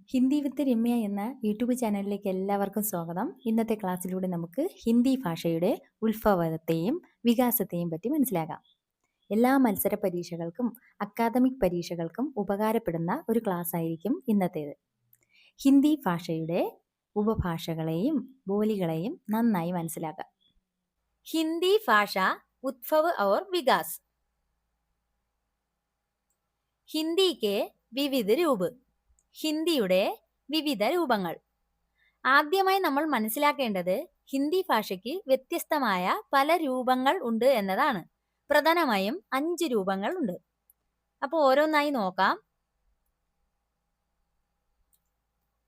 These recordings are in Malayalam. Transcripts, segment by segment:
ഹിന്ദി വിത്ത് രമ്യ എന്ന യൂട്യൂബ് ചാനലിലേക്ക് എല്ലാവർക്കും സ്വാഗതം. ഇന്നത്തെ ക്ലാസ്സിലൂടെ നമുക്ക് ഹിന്ദി ഭാഷയുടെ ഉത്ഭവത്തെയും വികാസത്തെയും പറ്റി മനസ്സിലാക്കാം. എല്ലാ മത്സര പരീക്ഷകൾക്കും അക്കാദമിക് പരീക്ഷകൾക്കും ഉപകാരപ്പെടുന്ന ഒരു ക്ലാസ് ആയിരിക്കും ഇന്നത്തേത്. ഹിന്ദി ഭാഷയുടെ ഉപഭാഷകളെയും ബോലികളെയും നന്നായി മനസ്സിലാക്കാം. ഹിന്ദി ഭാഷ ഉത്ഭവ് और വികാസ്. ഹിന്ദിക്ക് വിവിധ രൂപ്. ഹിന്ദിയുടെ വിവിധ രൂപങ്ങൾ. ആദ്യമായി നമ്മൾ മനസ്സിലാക്കേണ്ടത് ഹിന്ദി ഭാഷയ്ക്ക് വ്യത്യസ്തമായ പല രൂപങ്ങൾ ഉണ്ട് എന്നതാണ്. പ്രധാനമായും 5 രൂപങ്ങൾ ഉണ്ട്. അപ്പോൾ ഓരോന്നായി നോക്കാം.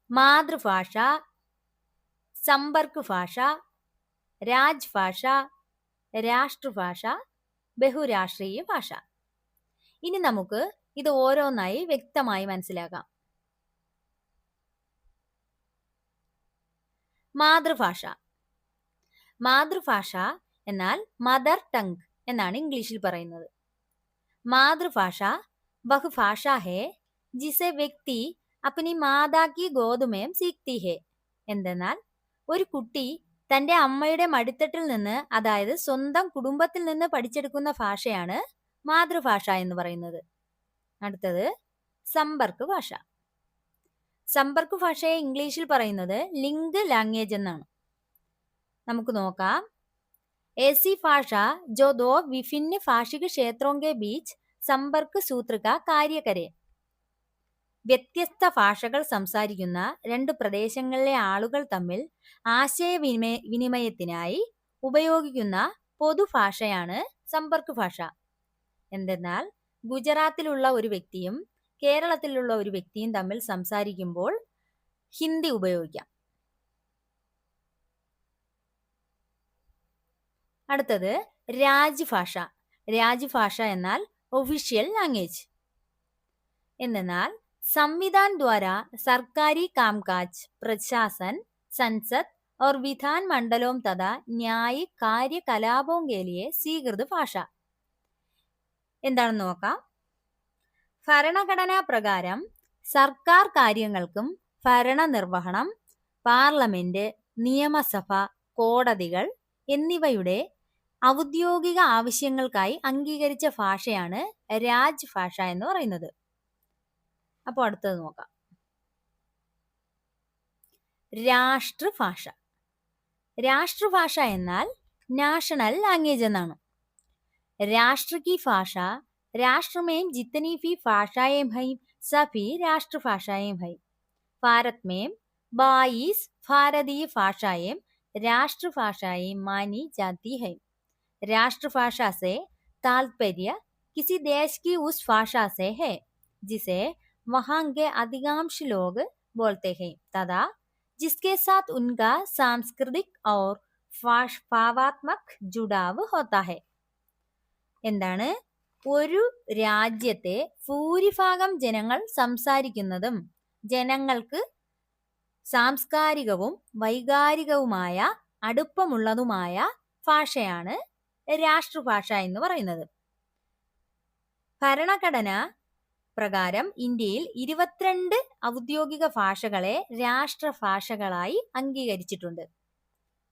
മാതൃഭാഷ, സമ്പർക്ക് ഭാഷ, രാജ്ഭാഷ, രാഷ്ട്രഭാഷ, ബഹുരാഷ്ട്രീയ ഭാഷ. ഇനി നമുക്ക് ഇത് ഓരോന്നായി വ്യക്തമായി മനസ്സിലാക്കാം. മാതൃഭാഷ. മാതൃഭാഷ എന്നാൽ മദർ ടങ് എന്നാണ് ഇംഗ്ലീഷിൽ പറയുന്നത്. മാതൃഭാഷ ബഹുഭാഷ ഹേ ജിസെ വ്യക്തി അപ്നി മാതാ കി ഗോദ് മേം സീഖ്തി ഹേ. എന്തെന്നാൽ ഒരു കുട്ടി തൻ്റെ അമ്മയുടെ മടിത്തട്ടിൽ നിന്ന്, അതായത് സ്വന്തം കുടുംബത്തിൽ നിന്ന് പഠിച്ചെടുക്കുന്ന ഭാഷയാണ് മാതൃഭാഷ എന്ന് പറയുന്നത്. അടുത്തത് സമ്പർക്ക് ഭാഷ. സമ്പർക്ക് ഭാഷയെ ഇംഗ്ലീഷിൽ പറയുന്നത് ലിങ്ക് ലാംഗ്വേജ് എന്നാണ്. നമുക്ക് നോക്കാം. ऐसी भाषा जो दो विभिन्न भाषिक क्षेत्रों के बीच संपर्क सूत्र का कार्य करे. വ്യത്യസ്ത ഭാഷകൾ സംസാരിക്കുന്ന 2 പ്രദേശങ്ങളിലെ ആളുകൾ തമ്മിൽ ആശയവിനിമയത്തിനായി ഉപയോഗിക്കുന്ന പൊതുഭാഷയാണ് സമ്പർക്ക് ഭാഷ. എന്തെന്നാൽ ഗുജറാത്തിലുള്ള ഒരു വ്യക്തിയും കേരളത്തിലുള്ള ഒരു വ്യക്തിയും തമ്മിൽ സംസാരിക്കുമ്പോൾ ഹിന്ദി ഉപയോഗിക്കാം. അടുത്തത് രാജ്ഭാഷ. രാജ്ഭാഷ എന്നാൽ ഒഫീഷ്യൽ ലാംഗ്വേജ്. എന്നാൽ संविधान द्वारा सरकारी कामकाज, प्रशासन, संसद और विधान मंडलों तथा न्यायिक कार्यकलापों के लिए സ്വീകൃത ഭാഷ. എന്താണെന്ന് നോക്കാം. ഭരണഘടനാ പ്രകാരം സർക്കാർ കാര്യങ്ങൾക്കും ഭരണനിർവഹണം, പാർലമെന്റ്, നിയമസഭ, കോടതികൾ എന്നിവയുടെ ഔദ്യോഗിക ആവശ്യങ്ങൾക്കായി അംഗീകരിച്ച ഭാഷയാണ് രാജ്ഭാഷ എന്ന് പറയുന്നത്. അപ്പോൾ അടുത്തത് നോക്കാം. രാഷ്ട്രഭാഷ. രാഷ്ട്രഭാഷ എന്നാൽ നാഷണൽ ലാംഗ്വേജ് എന്നാണ്. രാഷ്ട്ര की भाषा राष्ट्र में जितनी भी भाषाएं हैं सभी राष्ट्रभाषाएं हैं. भारत में 22 भारतीय भाषाएं राष्ट्रभाषाएं मानी जाती है. राष्ट्रभाषा से तात्पर्य किसी देश की उस भाषा से है जिसे वहाँ के अधिकांश लोग बोलते हैं तथा जिसके साथ उनका सांस्कृतिक और भावात्मक जुड़ाव होता है. എന്താണ്? ഒരു രാജ്യത്തെ ഭൂരിഭാഗം ജനങ്ങൾ സംസാരിക്കുന്നതും ജനങ്ങൾക്ക് സാംസ്കാരികവും വൈകാരികവുമായ അടുപ്പമുള്ളതുമായ ഭാഷയാണ് രാഷ്ട്രഭാഷ എന്ന് പറയുന്നത്. ഭരണഘടന പ്രകാരം ഇന്ത്യയിൽ 22 ഔദ്യോഗിക ഭാഷകളെ രാഷ്ട്രഭാഷകളായി അംഗീകരിച്ചിട്ടുണ്ട്.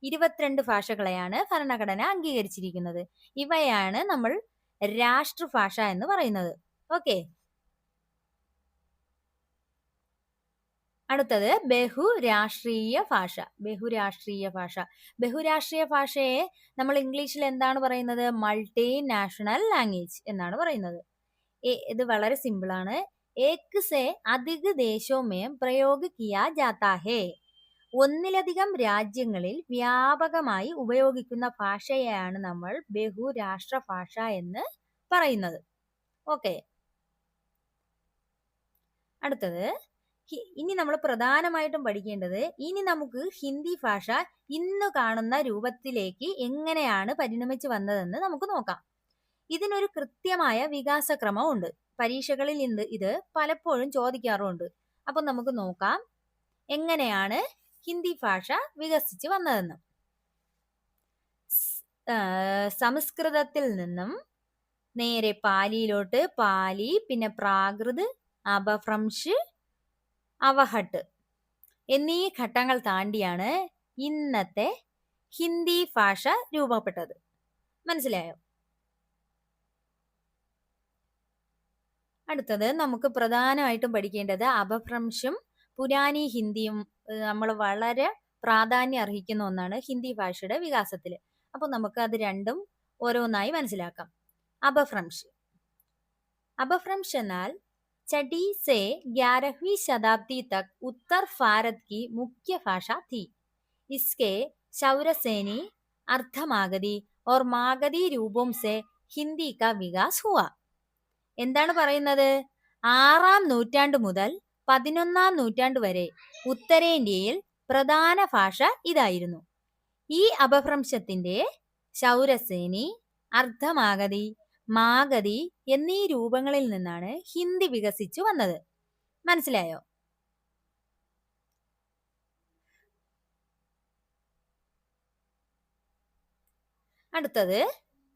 22 ഭാഷകളെയാണ് ഭരണഘടന അംഗീകരിച്ചിരിക്കുന്നത്. ഇവയാണ് നമ്മൾ രാഷ്ട്രഭാഷ എന്ന് പറയുന്നത്. ഓക്കെ. അടുത്തത് ബഹുരാഷ്ട്രീയ ഭാഷ. ബഹുരാഷ്ട്രീയ ഭാഷ. ബഹുരാഷ്ട്രീയ ഭാഷയെ നമ്മൾ ഇംഗ്ലീഷിൽ എന്താണ് പറയുന്നത്? മൾട്ടി നാഷണൽ ലാംഗ്വേജ് എന്നാണ് പറയുന്നത്. ഇത് വളരെ സിമ്പിൾ ആണ്. ഏക് സേ അധിക് ദേശോ മേം പ്രയോഗ് കിയാ ജാതാ ഹേ. ഒന്നിലധികം രാജ്യങ്ങളിൽ വ്യാപകമായി ഉപയോഗിക്കുന്ന ഭാഷയെയാണ് നമ്മൾ ബഹുരാഷ്ട്ര ഭാഷ എന്ന് പറയുന്നത്. ഓക്കെ. അടുത്തത് ഇനി നമ്മൾ പ്രധാനമായിട്ടും പഠിക്കേണ്ടത്, ഇനി നമുക്ക് ഹിന്ദി ഭാഷ ഇന്ന് കാണുന്ന രൂപത്തിലേക്ക് എങ്ങനെയാണ് പരിണമിച്ചു വന്നതെന്ന് നമുക്ക് നോക്കാം. ഇതിനൊരു കൃത്യമായ വികാസക്രമമുണ്ട്. പരീക്ഷകളിൽ ഇത് പലപ്പോഴും ചോദിക്കാറുമുണ്ട്. അപ്പം നമുക്ക് നോക്കാം എങ്ങനെയാണ് ഹിന്ദി ഭാഷ വികസിച്ച് വന്നതെന്ന്. സംസ്കൃതത്തിൽ നിന്നും നേരെ പാലിയിലോട്ട്, പാലി, പിന്നെ പ്രാകൃത്, അപഭ്രംശ്, അവഹട്ട് എന്നീ ഘട്ടങ്ങൾ താണ്ടിയാണ് ഇന്നത്തെ ഹിന്ദി ഭാഷ രൂപപ്പെട്ടത്. മനസ്സിലായോ? അടുത്തത് നമുക്ക് പ്രധാനമായിട്ടും പഠിക്കേണ്ടത് അപഭ്രംശം പുരാനി ഹിന്ദിയും നമ്മൾ വളരെ പ്രാധാന്യം അർഹിക്കുന്ന ഒന്നാണ് ഹിന്ദി ഭാഷയുടെ വികാസത്തിൽ. അപ്പോൾ നമുക്ക് അത് രണ്ടും ഓരോന്നായി മനസ്സിലാക്കാം. അപഭ്രംശ് എന്നാൽ छठी से 11वीं शताब्दी तक उत्तर भारत की मुख्य भाषा थी. इसके शौरसेनी, अर्धमागधी और मागधी रूपों से हिंदी का विकास हुआ. എന്താണ് പറയുന്നത്? 6-ാം നൂറ്റാണ്ട് മുതൽ 11-ാം നൂറ്റാണ്ട് വരെ ഉത്തരേന്ത്യയിൽ പ്രധാന ഭാഷ ഇതായിരുന്നു. ഈ അപഭ്രംശത്തിന്റെ ശൗരസേനി, അർദ്ധമാഗധി, മാഗധി എന്നീ രൂപങ്ങളിൽ നിന്നാണ് ഹിന്ദി വികസിച്ചു വന്നത്. മനസ്സിലായോ? അടുത്തത്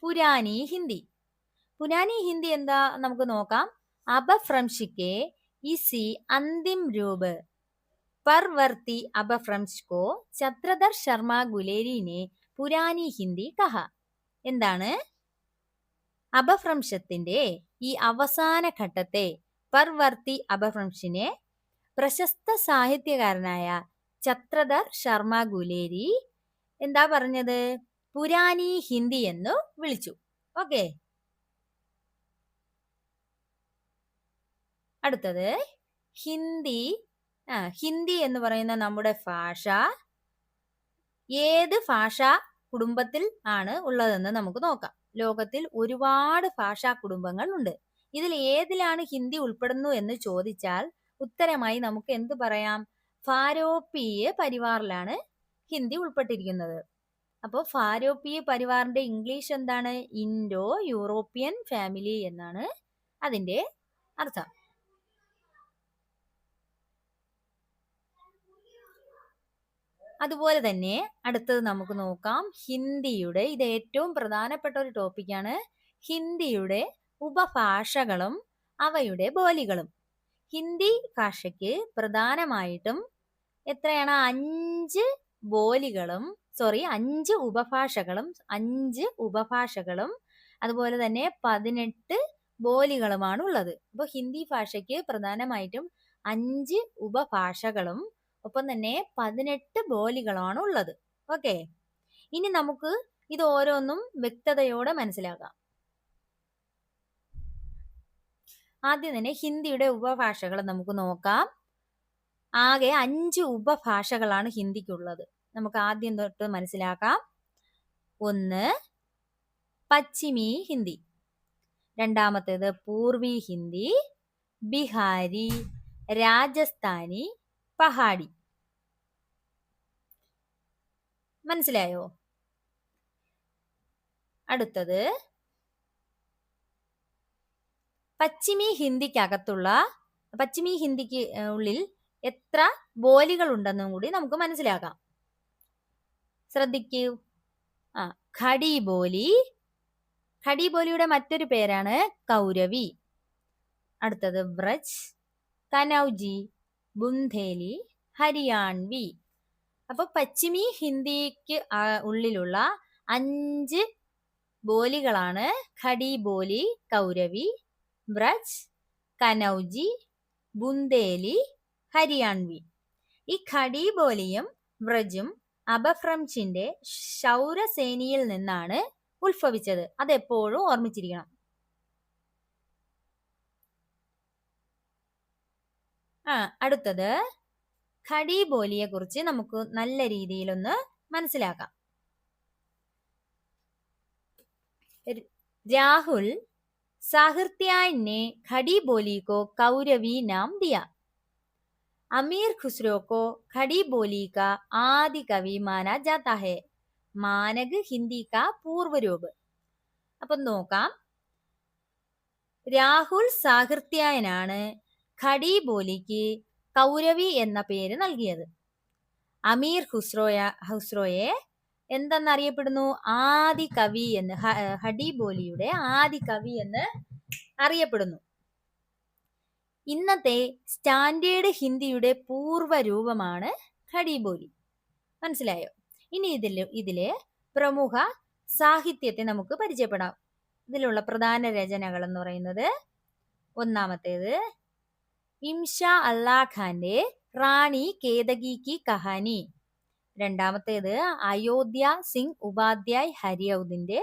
പുരാനി ഹിന്ദി. പുരാനി ഹിന്ദി എന്താ നമുക്ക് നോക്കാം. അപഭ്രംശ് के इसी अंतिम रूप परवर्ती अपभ्रंश को चक्रधर शर्मा गुलेरी ने पुरानी हिंदी कहा. എന്താണ്? അപഭ്രംശത്തിന്റെ ഈ അവസാന ഘട്ടത്തെ പർവർത്തി അപഭ്രംശിനെ പ്രശസ്ത സാഹിത്യകാരനായ ചക്രധർ ശർമ്മ ഗുലേരി എന്താ പറഞ്ഞത്? പുരാനി ഹിന്ദി എന്ന് വിളിച്ചു. ഓക്കെ. അടുത്തത് ഹിന്ദി എന്ന് പറയുന്ന നമ്മുടെ ഭാഷ ഏത് ഭാഷാ കുടുംബത്തിൽ ആണ് ഉള്ളതെന്ന് നമുക്ക് നോക്കാം. ലോകത്തിൽ ഒരുപാട് ഭാഷാ കുടുംബങ്ങൾ ഉണ്ട്. ഇതിൽ ഏതിലാണ് ഹിന്ദി ഉൾപ്പെടുന്നു എന്ന് ചോദിച്ചാൽ ഉത്തരമായി നമുക്ക് എന്ത് പറയാം? ഫാരോപ്പീയ പരിവാറിലാണ് ഹിന്ദി ഉൾപ്പെട്ടിരിക്കുന്നത്. അപ്പോൾ ഫാരോപ്പീയ പരിവാറിന്റെ ഇംഗ്ലീഷ് എന്താണ്? ഇൻഡോ യൂറോപ്യൻ ഫാമിലി എന്നാണ് അതിന്റെ അർത്ഥം. അതുപോലെ തന്നെ അടുത്തത് നമുക്ക് നോക്കാം ഹിന്ദിയുടെ, ഇത് ഏറ്റവും പ്രധാനപ്പെട്ട ഒരു ടോപ്പിക്കാണ്, ഹിന്ദിയുടെ ഉപഭാഷകളും അവയുടെ ബോലികളും. ഹിന്ദി ഭാഷയ്ക്ക് പ്രധാനമായിട്ടും എത്രയാണ്? 5 ഉപഭാഷകളും 5 ഉപഭാഷകളും അതുപോലെ തന്നെ 18 ബോലികളുമാണ് ഉള്ളത്. അപ്പോൾ ഹിന്ദി ഭാഷയ്ക്ക് പ്രധാനമായിട്ടും 5 ഉപഭാഷകളും ഒപ്പം തന്നെ 18 ബോലികളാണ് ഉള്ളത്. ഓക്കെ. ഇനി നമുക്ക് ഇത് ഓരോന്നും വ്യക്തതയോടെ മനസ്സിലാക്കാം. ആദ്യം തന്നെ ഹിന്ദിയുടെ ഉപഭാഷകൾ നമുക്ക് നോക്കാം. ആകെ 5 ഉപഭാഷകളാണ് ഹിന്ദിക്കുള്ളത്. നമുക്ക് ആദ്യം തൊട്ട് മനസ്സിലാക്കാം. 1 പശ്ചിമി ഹിന്ദി, രണ്ടാമത്തേത് പൂർവി ഹിന്ദി, ബിഹാരി, രാജസ്ഥാനി, പഹാഡി. മനസ്സിലായോ? അടുത്തത് പശ്ചിമി ഹിന്ദിക്ക് ഉള്ളിൽ എത്ര ബോലികൾ ഉണ്ടെന്നും കൂടി നമുക്ക് മനസ്സിലാക്കാം. ശ്രദ്ധിക്കൂ. ഖടി ബോലിയുടെ മറ്റൊരു പേരാണ് കൗരവി. അടുത്തത് വ്രജ്, കനൌജി, ബുന്ധേലി, ഹരിയാൺവി. അപ്പൊ പശ്ചിമി ഹിന്ദിക്ക് ഉള്ളിലുള്ള 5 ബോലികളാണ് ഖടി ബോലി, കൗരവി, വ്രജ്, കനൌജി, ബുന്ധേലി, ഹരിയാൺവി. ഈ ഖടി ബോലിയും വ്രജും അപഭ്രംശിന്റെ ശൗരസേനിയിൽ നിന്നാണ് ഉത്ഭവിച്ചത്. അതെപ്പോഴും ഓർമ്മിച്ചിരിക്കണം. അടുത്തത് ഖടി ബോലിയെ കുറിച്ച് നമുക്ക് നല്ല രീതിയിലൊന്ന് മനസ്സിലാക്കാം. രാഹുൽ साहित्यायन ने खड़ी बोली को कौरवी नाम दिया. अमीर खुसरो को खड़ी बोली का आदि कवि माना जाता है. मानक हिंदी का पूर्व रूप. അപ്പം നോക്കാം. രാഹുൽ സാഹിത്യായനാണ് ഖടി ബോലിക്ക് കൗരവി എന്ന പേര് നൽകിയത്. അമീർ ഖുസ്രോയെ എന്തെന്നറിയപ്പെടുന്നു? ആദി കവി എന്ന്, ഖടി ബോലിയുടെ ആദി കവി എന്ന് അറിയപ്പെടുന്നു. ഇന്നത്തെ സ്റ്റാൻഡേർഡ് ഹിന്ദിയുടെ പൂർവ്വരൂപമാണ് ഖടി ബോലി. മനസ്സിലായോ? ഇനി ഇതിലെ പ്രമുഖ സാഹിത്യത്തെ നമുക്ക് പരിചയപ്പെടാം. ഇതിലുള്ള പ്രധാന രചനകൾ എന്ന് പറയുന്നത്, ഒന്നാമത്തേത് ഇംഷാ അല്ലാ ഖാന്റെ റാണി കേതകി കി കഹാനി. രണ്ടാമത്തേത് അയോധ്യ സിംഗ് ഉപാധ്യായ് ഹരിയൗദിന്റെ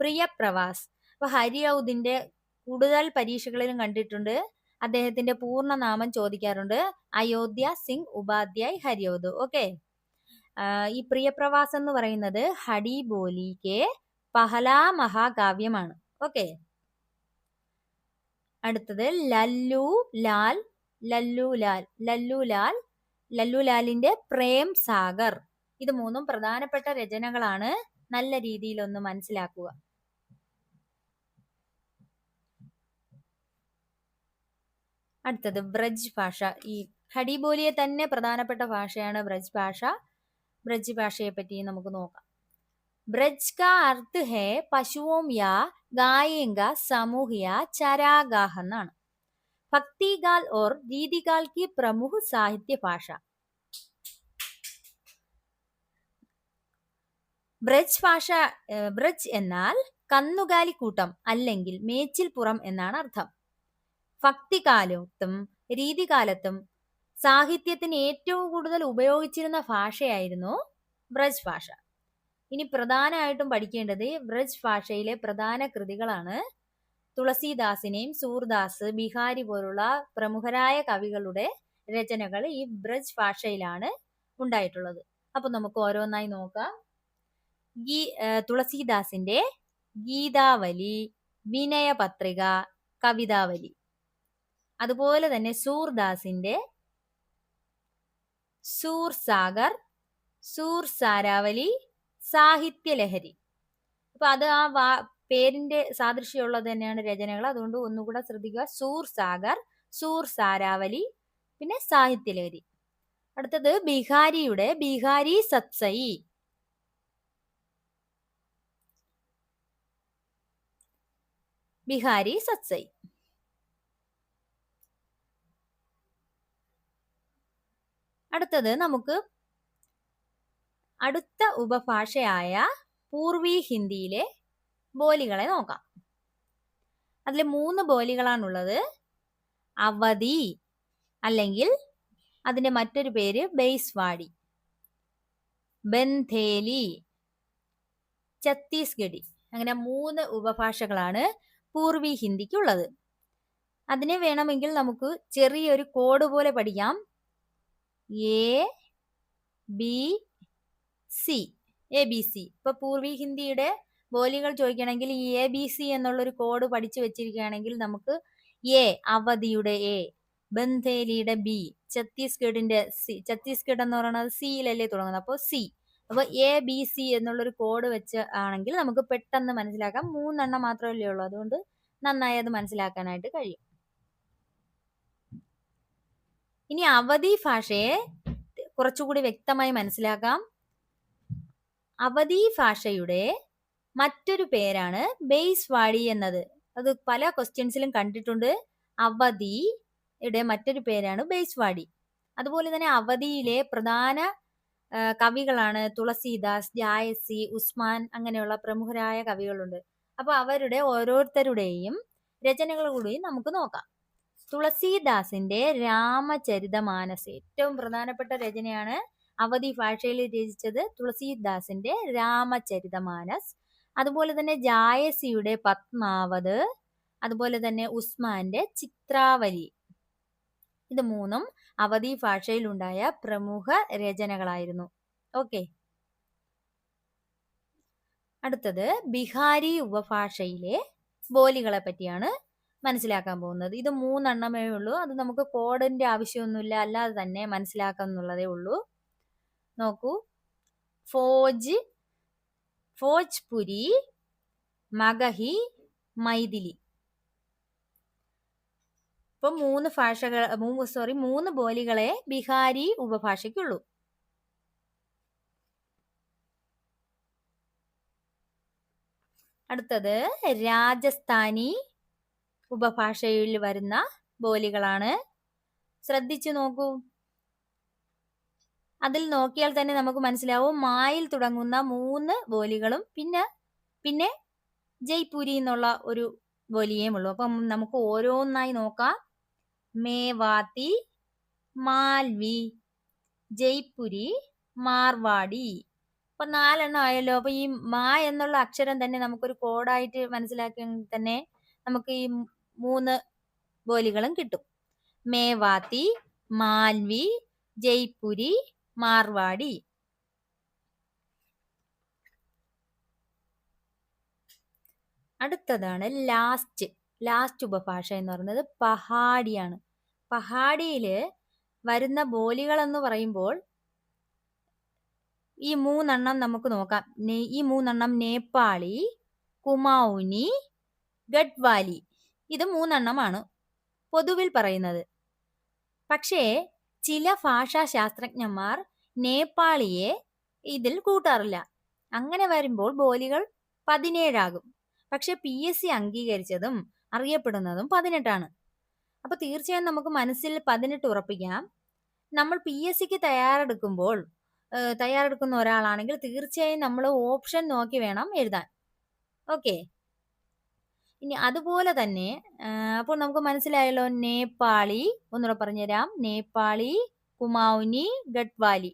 പ്രിയ പ്രവാസ്. അപ്പൊ ഹരിയൗദിന്റെ കൂടുതൽ പരീക്ഷകളിലും കണ്ടിട്ടുണ്ട്, അദ്ദേഹത്തിന്റെ പൂർണ്ണ നാമം ചോദിക്കാറുണ്ട്, അയോധ്യ സിംഗ് ഉപാധ്യായ് ഹരിയൗദ്. ഓക്കെ. ഈ പ്രിയപ്രവാസ് എന്ന് പറയുന്നത് ഹടി ബോലിക്ക് പഹലാ മഹാകാവ്യമാണ്. ഓക്കെ. അടുത്തത് ലല്ലുലാലിന്റെ പ്രേം സാഗർ. ഇത് മൂന്നും പ്രധാനപ്പെട്ട രചനകളാണ്. നല്ല രീതിയിൽ ഒന്ന് മനസ്സിലാക്കുക. അടുത്തത് ബ്രജ് ഭാഷ. ഈ ഖടി ബോലിയെ തന്നെ പ്രധാനപ്പെട്ട ഭാഷയാണ് ബ്രജ് ഭാഷ. ബ്രജ് ഭാഷയെ പറ്റി നമുക്ക് നോക്കാം. ബ്രജ് കാ അർത്ഥ് ഹേ പശുവും യാ ഗായേങ്ക സമൂഹ യാ ചരാഗാഹ എന്നാണ്. ഭക്തികാൽ ഓർ രീതികാൽ की प्रमुख സാഹിത്യ ഭാഷ. ബ്രജ് എന്നാൽ കന്നുകാലിക്കൂട്ടം അല്ലെങ്കിൽ മേച്ചിൽപ്പുറം എന്നാണ് അർത്ഥം. ഭക്തികാലത്തും രീതികാലത്തും സാഹിത്യത്തിന് ഏറ്റവും കൂടുതൽ ഉപയോഗിച്ചിരുന്ന ഭാഷയായിരുന്നു ബ്രജ് ഭാഷ. ഇനി പ്രധാനമായിട്ടും പഠിക്കേണ്ടത് ബ്രജ് ഭാഷയിലെ പ്രധാന കൃതികളാണ്. തുളസീദാസിനെയും സൂർദാസ്, ബിഹാരി പോലുള്ള പ്രമുഖരായ കവികളുടെ രചനകൾ ഈ ബ്രജ് ഭാഷയിലാണ് ഉണ്ടായിട്ടുള്ളത്. അപ്പൊ നമുക്ക് ഓരോന്നായി നോക്കാം. തുളസീദാസിന്റെ ഗീതാവലി, വിനയപത്രിക, കവിതാവലി. അതുപോലെ തന്നെ സൂർദാസിന്റെ സൂർസാഗർ, സൂർസാരാവലി, സാഹിത്യലഹരി. അപ്പൊ അത് ആ പേരിന്റെ സാദൃശ്യമുള്ളത് തന്നെയാണ് രചനകൾ. അതുകൊണ്ട് ഒന്നുകൂടെ ശ്രദ്ധിക്കുക. സൂർസാഗർ, സൂർസാരാവലി, പിന്നെ സാഹിത്യലഹരി. അടുത്തത് ബിഹാരിയുടെ ബിഹാരി സത്സൈ. ബിഹാരി സത്സൈ. അടുത്തത് നമുക്ക് അടുത്ത ഉപഭാഷയായ പൂർവി ഹിന്ദിയിലെ ബോലികളെ നോക്കാം. അതിൽ 3 ബോലികളാണുള്ളത്. അവധി അല്ലെങ്കിൽ അതിന്റെ മറ്റൊരു പേര് ബെയ്സ്വാടി, ബന്ധേലി, ഛത്തീസ്ഗഡി. അങ്ങനെ 3 ഉപഭാഷകളാണ് പൂർവി ഹിന്ദിക്കുള്ളത്. അതിനെ വേണമെങ്കിൽ നമുക്ക് ചെറിയൊരു കോഡ് പോലെ പഠിക്കാം. ABC. ഇപ്പൊ പൂർവി ഹിന്ദിയുടെ ബോലികൾ ചോദിക്കണമെങ്കിൽ ഈ ABC എന്നുള്ളൊരു കോഡ് പഠിച്ചു വെച്ചിരിക്കുകയാണെങ്കിൽ നമുക്ക് അവധിയുടെ A, ബന്ധേലിയുടെ B, ഛത്തീസ്ഗഡിന്റെ C. ഛത്തീസ്ഗഡ് എന്ന് പറയുന്നത് സിയിലല്ലേ തുടങ്ങുന്നത്, അപ്പോൾ C. അപ്പൊ ABC എന്നുള്ളൊരു കോഡ് വെച്ച് ആണെങ്കിൽ നമുക്ക് പെട്ടെന്ന് മനസ്സിലാക്കാം. 3 എണ്ണം മാത്രമല്ലേ ഉള്ളൂ, അതുകൊണ്ട് നന്നായി അത് മനസ്സിലാക്കാനായിട്ട് കഴിയും. ഇനി അവധി ഭാഷയെ കുറച്ചുകൂടി വ്യക്തമായി മനസ്സിലാക്കാം. അവധി ഭാഷയുടെ മറ്റൊരു പേരാണ് ബെയ്സ്വാടി എന്നത്. അത് പല ക്വസ്റ്റ്യൻസിലും കണ്ടിട്ടുണ്ട്. അവധിയുടെ മറ്റൊരു പേരാണ് ബെയ്സ്വാടി. അതുപോലെ തന്നെ അവധിയിലെ പ്രധാന കവികളാണ് തുളസീദാസ്, ജായസി, ഉസ്മാൻ, അങ്ങനെയുള്ള പ്രമുഖരായ കവികളുണ്ട്. അപ്പൊ അവരുടെ ഓരോരുത്തരുടെയും രചനകൾ കൂടി നമുക്ക് നോക്കാം. തുളസീദാസിന്റെ രാമചരിതമാനസ് ഏറ്റവും പ്രധാനപ്പെട്ട രചനയാണ്. അവധി ഭാഷയിൽ രചിച്ചത് തുളസീദാസിന്റെ രാമചരിതമാനസ്. അതുപോലെ തന്നെ ജായസിയുടെ പത്മാവത്, അതുപോലെ തന്നെ ഉസ്മാന്റെ ചിത്രാവലി. ഇത് 3 അവധി ഭാഷയിലുണ്ടായ പ്രമുഖ രചനകളായിരുന്നു. ഓക്കെ. അടുത്തത് ബിഹാരി ഉപഭാഷയിലെ ബോലികളെ പറ്റിയാണ് മനസ്സിലാക്കാൻ പോകുന്നത്. ഇത് 3 എണ്ണമേ ഉള്ളൂ. അത് നമുക്ക് കോഡിന്റെ ആവശ്യമൊന്നുമില്ല, അല്ലാതെ തന്നെ മനസ്സിലാക്കാന്നുള്ളതേ ഉള്ളൂ. നോക്കൂ. ഭോജ്പുരി, മഗഹി, മൈഥിലി. ഇപ്പൊ 3 ബോലികളെ ബിഹാരി ഉപഭാഷയ്ക്കുള്ളൂ. അടുത്തത് രാജസ്ഥാനി ഉപഭാഷയിൽ വരുന്ന ബോലികളാണ്? ശ്രദ്ധിച്ചു നോക്കൂ. അതിൽ നോക്കിയാൽ തന്നെ നമുക്ക് മനസ്സിലാവും മായിൽ തുടങ്ങുന്ന 3 ബോലികളും പിന്നെ ജയ്പൂരി എന്നുള്ള ഒരു ബോലിയേയും ഉള്ളൂ. അപ്പം നമുക്ക് ഓരോന്നായി നോക്കാം. മേവാത്തി, മാൽവി, ജയ്പുരി, മാർവാടി. അപ്പൊ 4 എണ്ണം ആയല്ലോ. അപ്പൊ ഈ മാ എന്നുള്ള അക്ഷരം തന്നെ നമുക്കൊരു കോഡായിട്ട് മനസ്സിലാക്കി തന്നെ നമുക്ക് ഈ 3 ബോലികളും കിട്ടും. മേവാത്തി, മാൽവി, ജയ്പുരി, മാർവാടി. അടുത്തതാണ് ലാസ്റ്റ് ഉപഭാഷ എന്ന് പറയുന്നത് പഹാഡിയാണ്. പഹാഡിയില് വരുന്ന ബോലികൾ എന്ന് പറയുമ്പോൾ ഈ 3 എണ്ണം നമുക്ക് നോക്കാം. ഈ 3 എണ്ണം നേപ്പാളി, കുമാഊനി, ഗഡ്വാലി. ഇത് 3 എണ്ണമാണ് പൊതുവിൽ പറയുന്നത്. പക്ഷേ ചില ഭാഷാ ശാസ്ത്രജ്ഞന്മാർ നേപ്പാളിയെ ഇതിൽ കൂട്ടാറില്ല. അങ്ങനെ വരുമ്പോൾ ബോലികൾ 17 ആകും. പക്ഷെ PSC അംഗീകരിച്ചതും അറിയപ്പെടുന്നതും 18 ആണ്. അപ്പൊ തീർച്ചയായും നമുക്ക് മനസ്സിൽ 18 ഉറപ്പിക്കാം. നമ്മൾ PSCക്ക് തയ്യാറെടുക്കുന്ന ഒരാളാണെങ്കിൽ തീർച്ചയായും നമ്മൾ ഓപ്ഷൻ നോക്കി വേണം എഴുതാൻ. ഓക്കെ. ഇനി അതുപോലെ തന്നെ അപ്പോൾ നമുക്ക് മനസ്സിലായല്ലോ. നേപ്പാളി ഒന്നുകൂടെ പറഞ്ഞുതരാം. നേപ്പാളി, കുമാഊനി, ഗഡ്വാലി.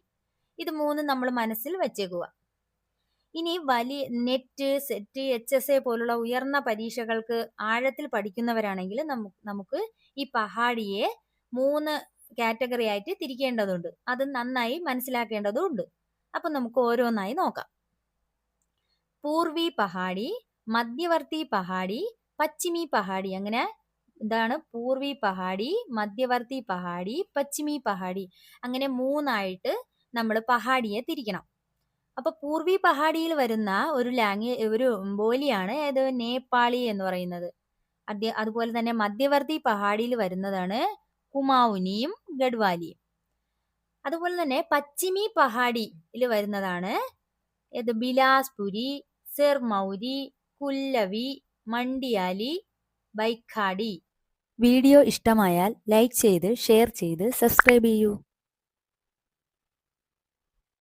ഇത് 3 നമ്മൾ മനസ്സിൽ വെച്ചേക്കുക. ഇനി വലിയ നെറ്റ്, സെറ്റ്, HSA പോലുള്ള ഉയർന്ന പരീക്ഷകൾക്ക് ആഴത്തിൽ പഠിക്കുന്നവരാണെങ്കിൽ നമുക്ക് ഈ പഹാഡിയെ 3 കാറ്റഗറി ആയിട്ട് തിരിക്കേണ്ടതുണ്ട്. അത് നന്നായി മനസ്സിലാക്കേണ്ടതുണ്ട്. അപ്പൊ നമുക്ക് ഓരോന്നായി നോക്കാം. പൂർവി പഹാഡി, മധ്യവർത്തി പഹാഡി, പശ്ചിമി പഹാഡി. അങ്ങനെ ഇതാണ് പൂർവി പഹാഡി, മധ്യവർത്തി പഹാഡി, പശ്ചിമി പഹാഡി. അങ്ങനെ 3 ആയിട്ട് നമ്മൾ പഹാഡിയെ തിരിക്കണം. അപ്പൊ പൂർവി പഹാഡിയിൽ വരുന്ന ഒരു ബോലിയാണ് ഏത്? നേപ്പാളി എന്ന് പറയുന്നത്. അതുപോലെ തന്നെ മധ്യവർത്തി പഹാഡിയിൽ വരുന്നതാണ് കുമാഊനിയും ഗഡ്വാലിയും. അതുപോലെ തന്നെ പശ്ചിമി പഹാഡിയിൽ വരുന്നതാണ് ഏത്? ബിലാസ്പുരി, സിർമൗരി, കുല്ലവി, മണ്ഡിയാലി, ബൈഖാടി. വീഡിയോ ഇഷ്ടമായാൽ ലൈക്ക് ചെയ്ത് ഷെയർ ചെയ്ത് സബ്സ്ക്രൈബ് ചെയ്യൂ.